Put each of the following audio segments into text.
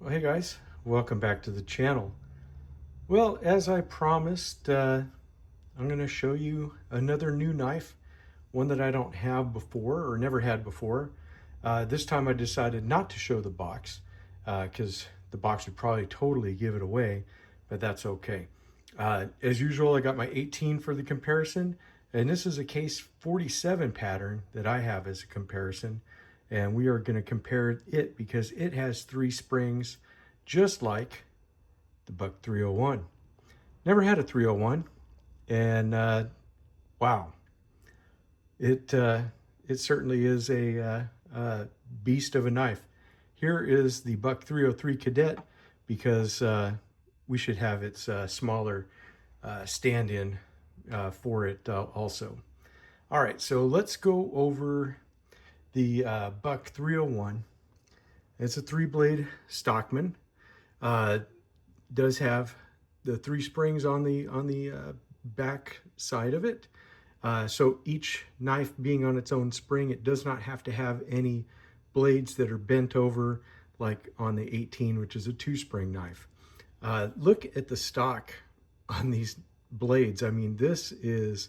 Well, hey guys, welcome back to the channel. Well, as I promised, I'm going to show you another new knife, one that I don't have before or never had before. This time I decided not to show the box because the box would probably totally give it away, but that's okay. As usual, I got my 18 for the comparison, and this is a case 47 pattern that I have as a comparison. And we are going to compare it because it has 3 springs, just like the Buck 301. Never had a 301, and wow, it certainly is a beast of a knife. Here is the Buck 303 Cadet because we should have its smaller stand-in for it also. All right, so let's go over the Buck 301. It's a 3-blade Stockman. Does have the 3 springs on the back side of it. So each knife being on its own spring, it does not have to have any blades that are bent over like on the 18, which is a 2-spring knife. Look at the stock on these blades. I mean, this is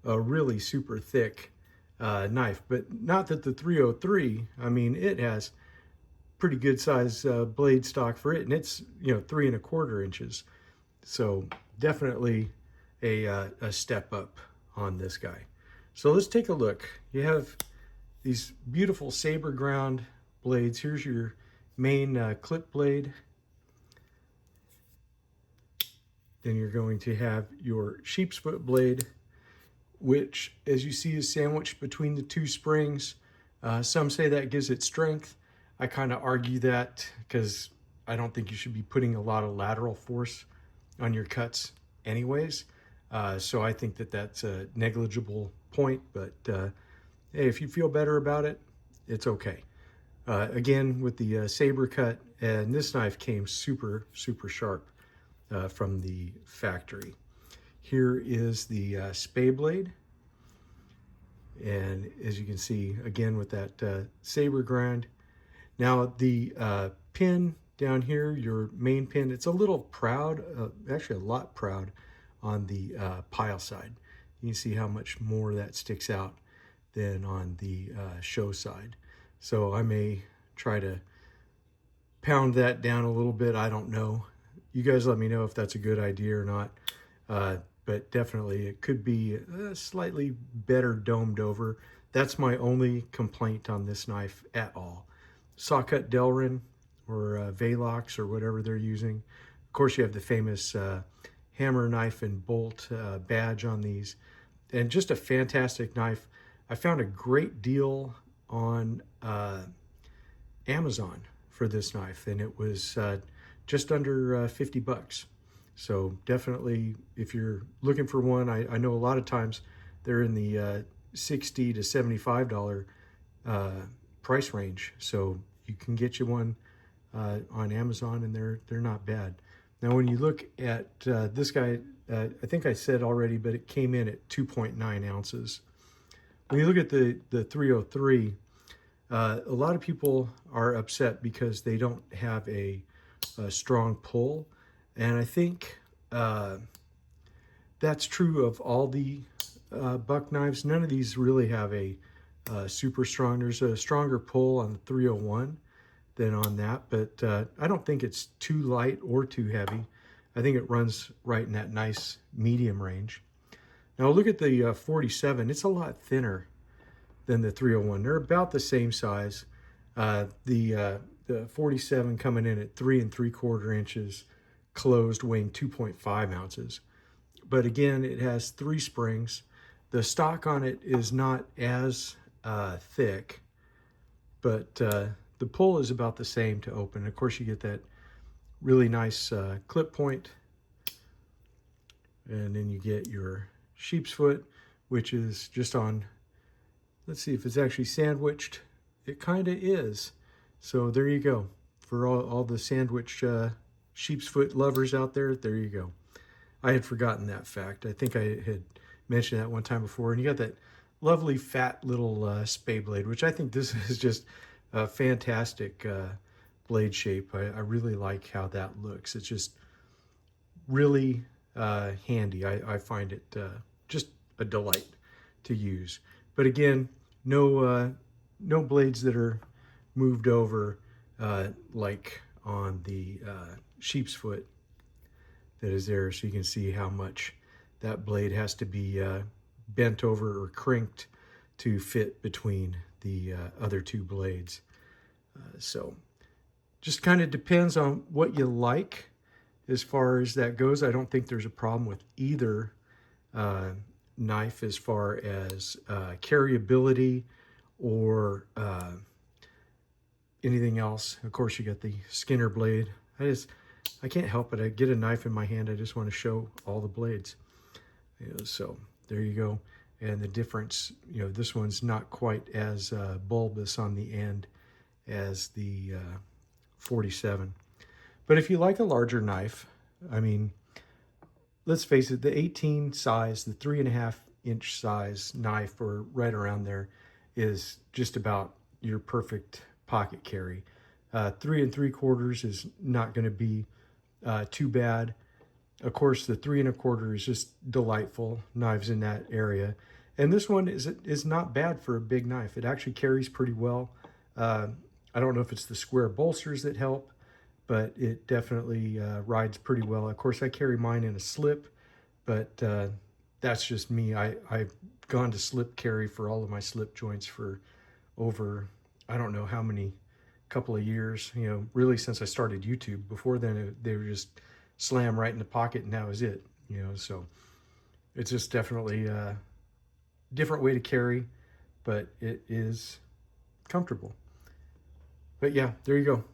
a really super thick knife, but not that the 303, I mean, it has pretty good size blade stock for it, and it's 3¼ inches. So definitely a step up on this guy. So let's take a look. You have these beautiful saber ground blades. Here's your main clip blade. Then you're going to have your sheep's foot blade, which, as you see, is sandwiched between the 2 springs. Some say that gives it strength. I kind of argue that because I don't think you should be putting a lot of lateral force on your cuts anyways. So I think that that's a negligible point, but hey, if you feel better about it, it's okay. Again, with the saber cut, and this knife came super, super sharp from the factory. Here is the spay blade. And as you can see, again, with that saber grind. Now the pin down here, your main pin, it's a little proud, actually a lot proud on the pile side. You can see how much more that sticks out than on the show side. So I may try to pound that down a little bit. I don't know. You guys let me know if that's a good idea or not. But definitely it could be slightly better domed over. That's my only complaint on this knife at all. Saw-cut Delrin or Velox or whatever they're using. Of course, you have the famous hammer knife and bolt badge on these. And just a fantastic knife. I found a great deal on Amazon for this knife, and it was just under 50 bucks. So definitely, if you're looking for one, I know a lot of times they're in the $60 to $75 price range. So you can get you one on Amazon, and they're not bad. Now, when you look at this guy, I think I said already, but it came in at 2.9 ounces. When you look at the 303, a lot of people are upset because they don't have a strong pull. And I think that's true of all the buck knives. None of these really have a super strong. There's a stronger pull on the 301 than on that, but I don't think it's too light or too heavy. I think it runs right in that nice medium range. Now look at the 47. It's a lot thinner than the 301. They're about the same size. The 47 coming in at 3¾ inches, closed, weighing 2.5 ounces. But again, it has 3 springs. The stock on it is not as thick, but the pull is about the same to open. Of course, you get that really nice clip point, and then you get your sheep's foot, which is just on, let's see if it's actually sandwiched. It kind of is. So there you go. For all the sandwich sheep's foot lovers out there, there you go. I had forgotten that fact. I think I had mentioned that one time before. And you got that lovely fat little spay blade, which I think this is just a fantastic blade shape. I really like how that looks. It's just really handy. I find it just a delight to use. But again, no blades that are moved over like on the sheep's foot that is there. So you can see how much that blade has to be bent over or crinked to fit between the other two blades. So just kind of depends on what you like as far as that goes. I don't think there's a problem with either knife as far as carryability or anything else. Of course, you got the Skinner blade. I can't help it. I get a knife in my hand, I just want to show all the blades. So there you go. And the difference, this one's not quite as bulbous on the end as the 47. But if you like a larger knife, I mean, let's face it, the 18 size, the 3.5-inch size knife, or right around there, is just about your perfect pocket carry. 3 3/4 is not going to be too bad. Of course, the 3 1/4 is just delightful knives in that area. And this one is not bad for a big knife. It actually carries pretty well. I don't know if it's the square bolsters that help, but it definitely rides pretty well. Of course, I carry mine in a slip, but that's just me. I've gone to slip carry for all of my slip joints for over, I don't know how many, couple of years, really since I started YouTube. Before then, they were just slam right in the pocket and that was it, so it's just definitely a different way to carry, but it is comfortable. But yeah, there you go.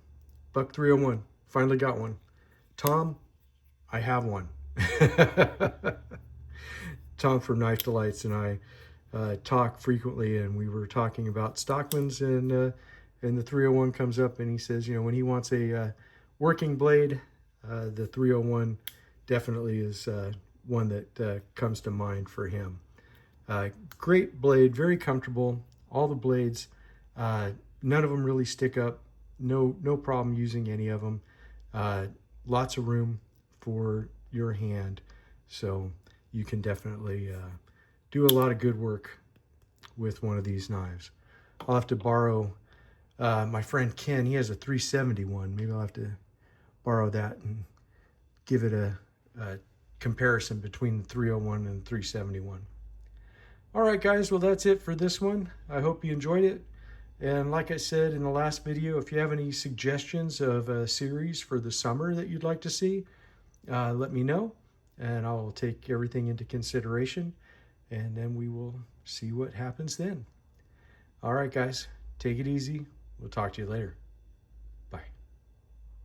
Buck 301. Finally got one. Tom, I have one. Tom from Knife Delights and I talk frequently, and we were talking about Stockmans, and the 301 comes up, and he says, when he wants a working blade, the 301 definitely is one that comes to mind for him. Great blade, very comfortable. All the blades, none of them really stick up. No problem using any of them. Lots of room for your hand, so you can definitely do a lot of good work with one of these knives. I'll have to borrow my friend Ken. He has a 371. Maybe I'll have to borrow that and give it a comparison between the 301 and the 371. All right, guys, well, that's it for this one. I hope you enjoyed it. And like I said in the last video, if you have any suggestions of a series for the summer that you'd like to see, let me know, and I'll take everything into consideration, and then we will see what happens then. All right, guys, take it easy. We'll talk to you later.